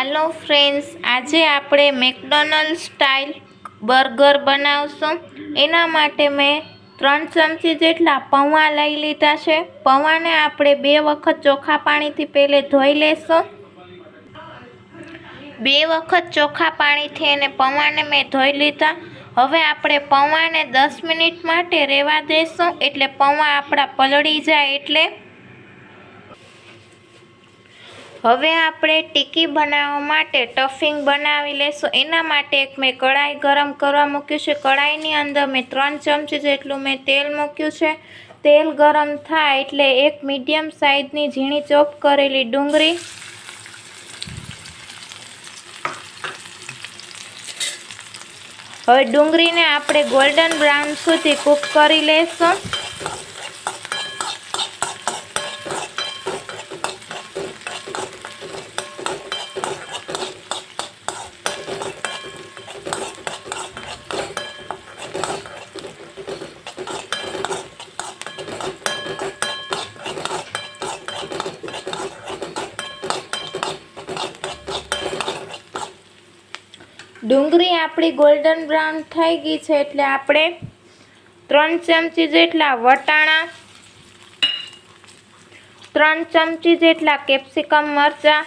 હાલો friends, આજે આપણે McDonald style burger બનાવશું। એના માટે મેં 3 ચમચી જેટલા પૌવા લઈ લીધા છે। પૌવાને આપણે 2 વખત ચોખ્ખા પાણીથી પહેલે ધોઈ લેશું। 2 વખત ચોખ્ખા પાણીથી એને પૌવાને મેં ધોઈ લીધા। હવે આપણે પૌવાને 10 મિનિટ માટે રહેવા દેશું, એટલે પૌવા આપણા પલળી જાય એટલે। હવે આપણે ટિક્કી બનાવવા માટે સ્ટફિંગ બનાવી લેશું। એના માટે મેં કઢાઈ ગરમ કરવા મૂક્યું છે। કઢાઈની અંદર મેં 3 ચમચી જેટલું મેં તેલ મૂક્યું છે। તેલ ગરમ થાય એટલે એક મીડિયમ સાઇઝની ઝીણી ચોપ કરેલી ડુંગળી, હવે ડુંગળીને આપણે ગોલ્ડન બ્રાઉન સુધી કૂક કરી લેશું। ડુંગળી આપણી ગોલ્ડન બ્રાઉન થઈ ગઈ છે, એટલે આપણે 3 ચમચી જેટલા વટાણા, 3 ચમચી જેટલા કેપ્સિકમ મરચાં,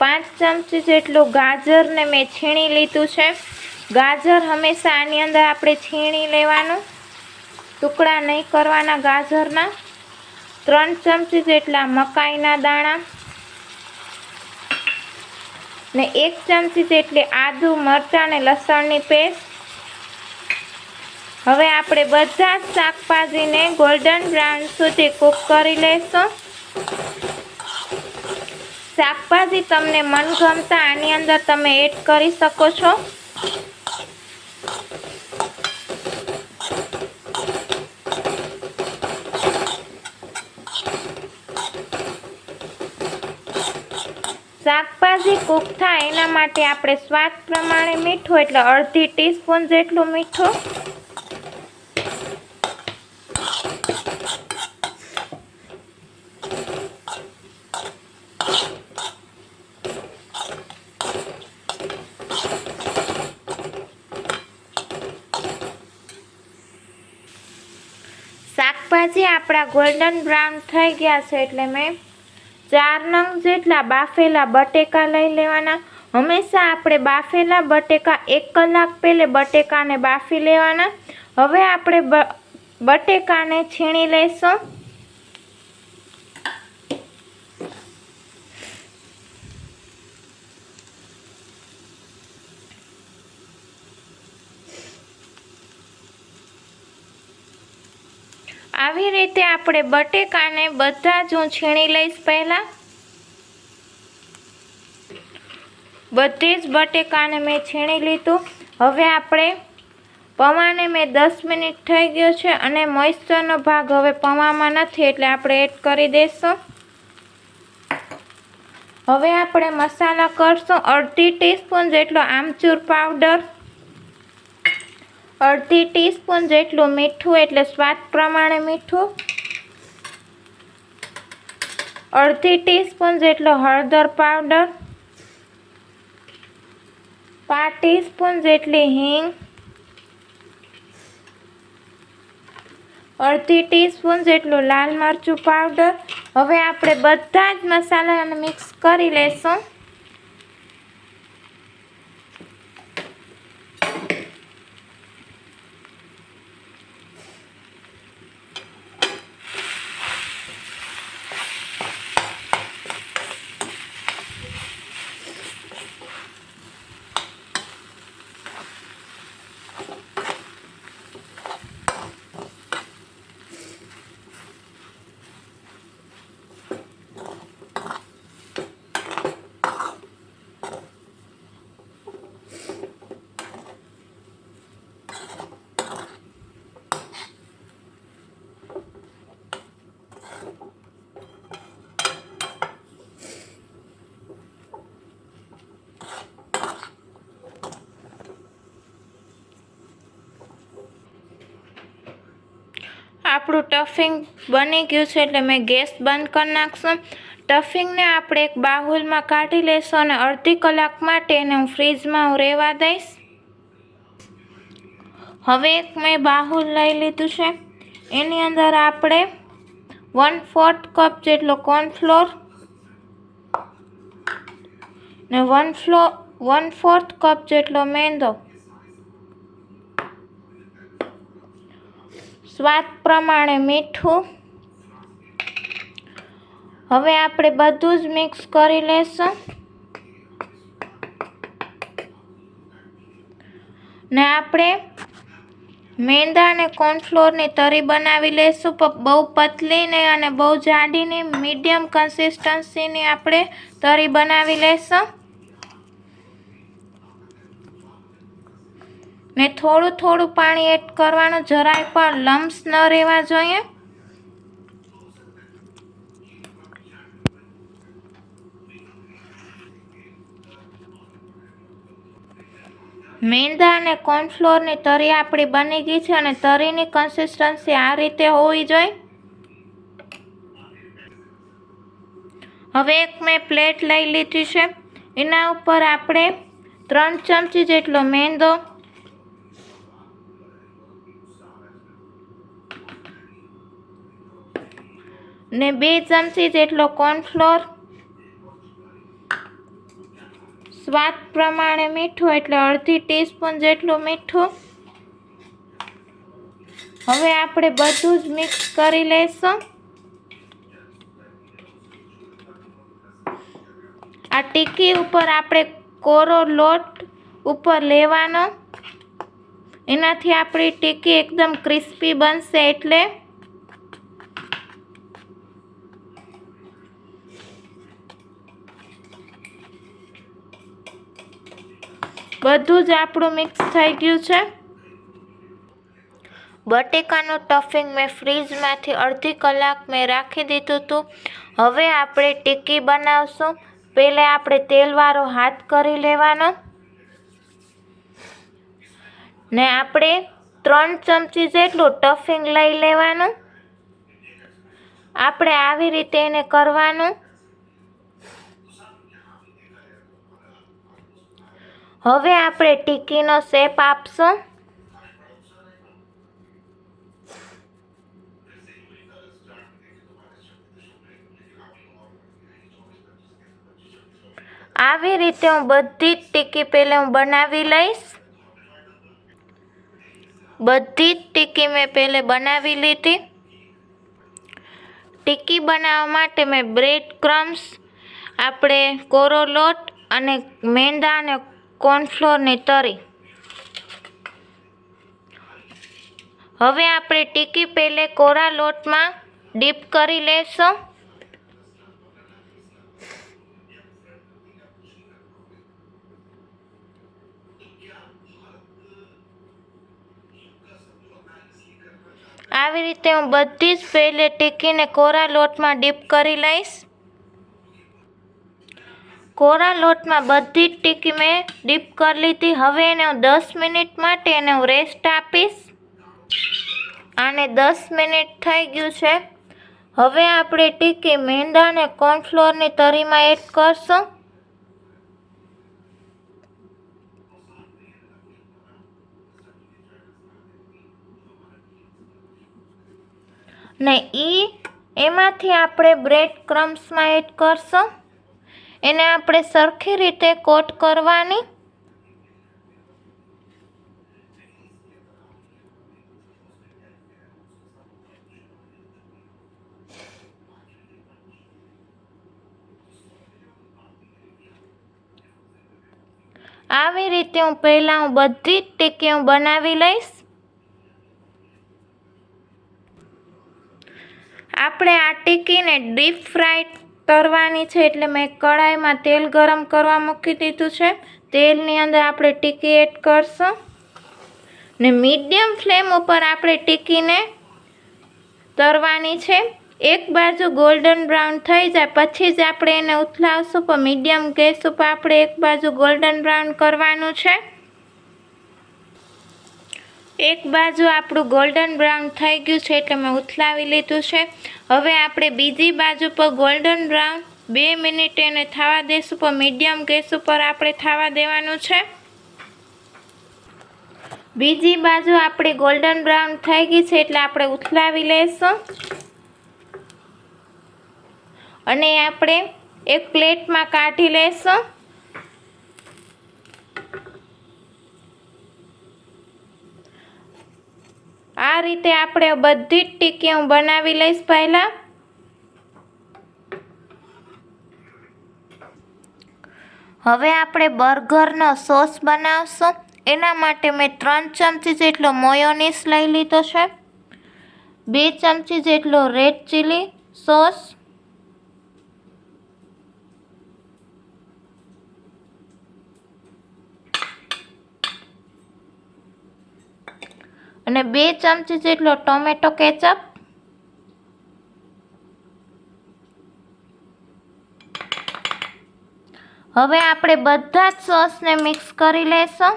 5 ચમચી જેટલું ગાજરને મેં છીણી લીધું છે। ગાજર હંમેશા આની અંદર આપણે છીણી લેવાનું, ટુકડા નહીં કરવાના ગાજરના। 3 ચમચી જેટલા મકાઈના દાણા ને 1 ચમચી જેટલી આદુ, મરચાં અને લસણની પેસ્ટ। હવે આપણે બધા જ શાકભાજીને ગોલ્ડન બ્રાઉન સુધી કૂક કરી લઈશું। શાકભાજી તમને મનગમતા આની અંદર તમે એડ કરી શકો છો। શાકભાજી કૂક થાય એના માટે આપણે સ્વાદ પ્રમાણે મીઠું, એટલે અડધી ટીસ્પૂન જેટલું મીઠું, શાકભાજી આપણા ગોલ્ડન બ્રાઉન થઈ ગયા છે, એટલે મેં 4 નંગ જેટલા બાફેલા બટેકા લઈ લેવાના। હંમેશા આપણે બાફેલા બટેકા 1 કલાક પહેલે બટેકાને બાફી લેવાના। હવે આપણે બટેકાને છીણી લઈશું। આવી રીતે આપણે બટેકાને બધા જ હું છીણી લઈશ। પહેલા બધી જ બટેકાને મેં છીણી લીધું। હવે આપણે પૌવાને મેં 10 મિનિટ થઈ ગયો છે અને મોઇસ્ચરનો ભાગ હવે પૌવામાં નથી, એટલે આપણે એડ કરી દઈશું। હવે આપણે મસાલા કરશું। અડધી ટીસ્પૂન જેટલો આમચૂર પાવડર, અડધી ટીસ્પૂન જેટલું મીઠું, એટલે સ્વાદ પ્રમાણે મીઠું, અડધી ટીસ્પૂન જેટલો હળદર પાવડર, 5 ટીસ્પૂન જેટલી હિંગ, અડધી ટીસ્પૂન જેટલું લાલ મરચું પાવડર। હવે આપણે બધા જ મસાલાને મિક્સ કરી લેશું। આપણું ટફિંગ બની ગયું છે એટલે મેં ગેસ બંધ કરી નાખશું. ટફિંગને આપણે એક બાઉલમાં કાઢી લેશું અને અડધી કલાક માટે એને હું ફ્રીજમાં રહેવા દઈશ. હવે એક મેં બાઉલ લઈ લીધું છે. એની અંદર આપણે 1/4 કપ જેટલો કોર્નફ્લોર ને 1/4 કપ જેટલો મેંદો, સ્વાદ પ્રમાણે મીઠું. હવે આપણે બધું જ મિક્સ કરી લેશું ને આપણે મેંદા અને કોર્નફ્લોરની તરી બનાવી લેશું. બહુ પતલી નહીં અને બહુ જાડી નહીં, મીડિયમ કન્સિસ્ટન્સીની આપણે તરી બનાવી લેશું ને થોડું થોડું પાણી એડ કરવાનું, જરાય પણ લમ્સ ન રહેવા જોઈએ. મેંદા અને કોર્નફ્લોરની તરી આપણી બની ગઈ છે અને તરીની કન્સિસ્ટન્સી આ રીતે હોવી જોઈએ. હવે એક મેં પ્લેટ લઈ લીધી છે. એના ઉપર આપણે 3 ચમચી જેટલો મેંદો ને 2 ચમચી જેટલો કોર્નફ્લોર, સ્વાદ પ્રમાણે મીઠું એટલે અડધી ટીસ્પૂન જેટલું મીઠું. હવે આપણે બધું જ મિક્સ કરી લઈશું. આ ટીકી ઉપર આપણે કોરો લોટ ઉપર લેવાનો, એનાથી આપણી ટીકી એકદમ ક્રિસ્પી બનશે. એટલે બધું જ આપણું મિક્સ થઈ ગયું છે. બટેકાનું ટફિંગ મેં ફ્રીજમાંથી અડધી કલાક મેં રાખી દીધું હતું. હવે આપણે ટીકી બનાવશું. પહેલાં આપણે તેલવાળો હાથ કરી લેવાનો ને આપણે 3 ચમચી જેટલું ટફિંગ લઈ લેવાનું. આપણે આવી રીતે એને કરવાનું. હવે આપણે ટીકીનો શેપ આપશું. આવી રીતે હું બધી જ ટીકી પહેલાં હું બનાવી લઈશ. બધી જ ટીકી મેં પહેલે બનાવી લીધી. ટીકી બનાવવા માટે મેં બ્રેડ ક્રમ્સ, આપણે કોરો લોટ અને મેંદા અને કોર્નફ્લોરની તરી. હવે આપણે ટીકી પહેલે કોરા લોટમાં ડીપ કરી લેશું. આવી રીતે હું બધી જ પહેલે ટીકીને કોરા લોટમાં ડીપ કરી લઈશ. કોરા લોટમાં બધી જ ટીકી મેં ડીપ કરી લીધી. હવે એને હું 10 મિનિટ માટે એને હું રેસ્ટ આપીશ. આને 10 મિનિટ થઈ ગયું છે. હવે આપણે ટીકી મેંદા અને કોર્નફ્લોરની તરીમાં એડ કરશું. ને એમાંથી આપણે બ્રેડ ક્રમ્સમાં એડ કરશું. એને આપણે સરખી રીતે કોટ કરવાની. આવી રીતે હું પહેલાં બધી જ ટીકી હું બનાવી લઈશ. આપણે આ ટીકીને ડીપ ફ્રાય તરવાની છે એટલે મેં કઢાઈમાં તેલ ગરમ કરવા મૂકી દીધું છે. તેલની અંદર આપણે ટીકી એડ કરશું ને મીડિયમ ફ્લેમ ઉપર આપણે ટીકીને તરવાની છે. એક બાજુ ગોલ્ડન બ્રાઉન થઈ જાય પછી જ આપણે એને ઉથલાવશું, પણ મીડિયમ ગેસ ઉપર આપણે એક બાજુ ગોલ્ડન બ્રાઉન કરવાનું છે. એક બાજુ આપણું ગોલ્ડન બ્રાઉન થઈ ગયું છે એટલે મેં ઉથલાવી લીધું છે. હવે આપણે બીજી બાજુ પર ગોલ્ડન બ્રાઉન 2 મિનિટ એને થવા દઈશું, પણ મીડિયમ ગેસ ઉપર આપણે થવા દેવાનું છે. બીજી બાજુ આપણે ગોલ્ડન બ્રાઉન થઈ ગઈ છે એટલે આપણે ઉથલાવી લઈશું અને આપણે એક પ્લેટમાં કાઢી લઈશું. આ રીતે આપણે બધી જ ટીકી હું બનાવી લઈશ. પહેલાં હવે આપણે બર્ગરનો સોસ બનાવશું. એના માટે મેં 3 ચમચી જેટલો મોયોનીઝ લઈ લીધો છે, 2 ચમચી જેટલો રેડ ચીલી સોસ અને 2 ચમચી જેટલો ટોમેટો કેચઅપ. હવે આપણે બધા જ સોસને મિક્સ કરી લઈશું.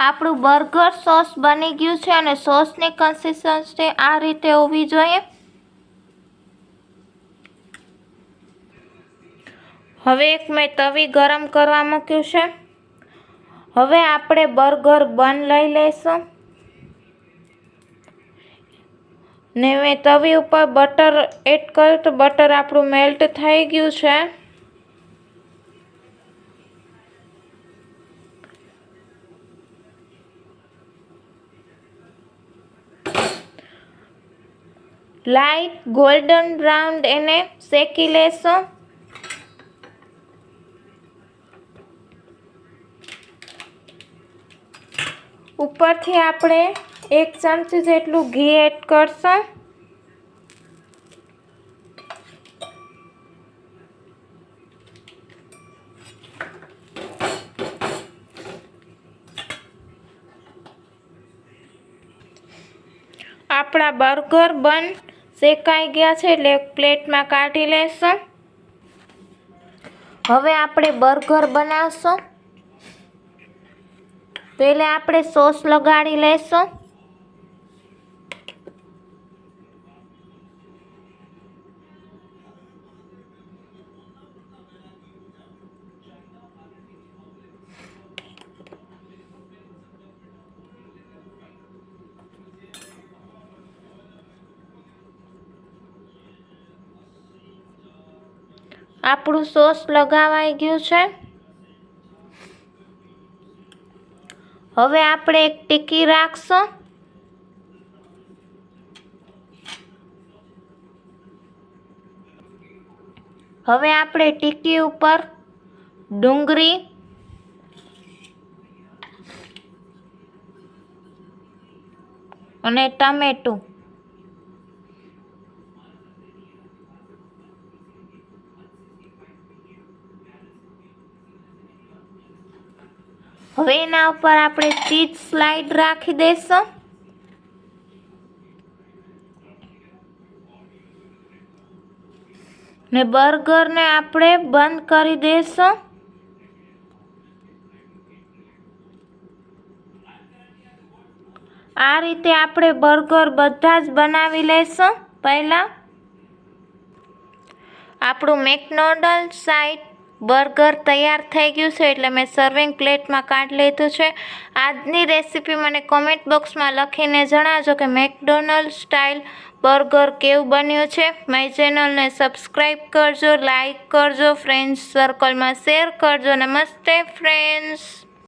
આપણું બર્ગર સોસ બની ગયું છે અને સોસની કન્સિસ્ટન્સી આ રીતે હોવી જોઈએ. હવે એક મેં તવી ગરમ કરવા મૂક્યું છે. હવે આપણે બર્ગર બન લઈ લઈશું ને મેં તવી ઉપર બટર એડ કર્યું તો બટર આપણું મેલ્ટ થઈ ગયું છે. લાઈટ ગોલ્ડન બ્રાઉન એને શેકી લેશું. ઉપરથી આપણે 1 ચમચી જેટલું ઘી એડ કરશું. આપણા બર્ગર બન શેકાઈ ગયા છે એટલે એક પ્લેટમાં કાઢી લેશું. હવે આપણે બર્ગર બનાવશું. પહેલા આપણે સોસ લગાડી લઈશું. આપણું સોસ લગાવાઈ ગયું છે. હવે આપણે એક ટીકી રાખશું. હવે આપણે ટીકી ઉપર ડુંગળી અને ટમેટું હવે એના ઉપર આપણે ચીઝ સ્લાઇડ રાખી દઈશું. ને બર્ગરને આપણે બંધ કરી દઈશું. આ રીતે આપણે બર્ગર બધા જ બનાવી લઈશું. પહેલાં આપણું મેકડોનલ્ડ સાઈડ બર્ગર તૈયાર થઈ ગયું છે એટલે મેં સર્વિંગ પ્લેટમાં કાઢી લીધું છે. આજની રેસીપી મને કોમેન્ટ બોક્સમાં લખીને જણાવજો કે મેકડોનલ્ડ સ્ટાઇલ બર્ગર કેવું બન્યું છે. મારી ચેનલને સબસ્ક્રાઈબ કરજો, લાઈક કરજો, ફ્રેન્ડ્સ સર્કલમાં શેર કરજો. નમસ્તે ફ્રેન્ડ્સ.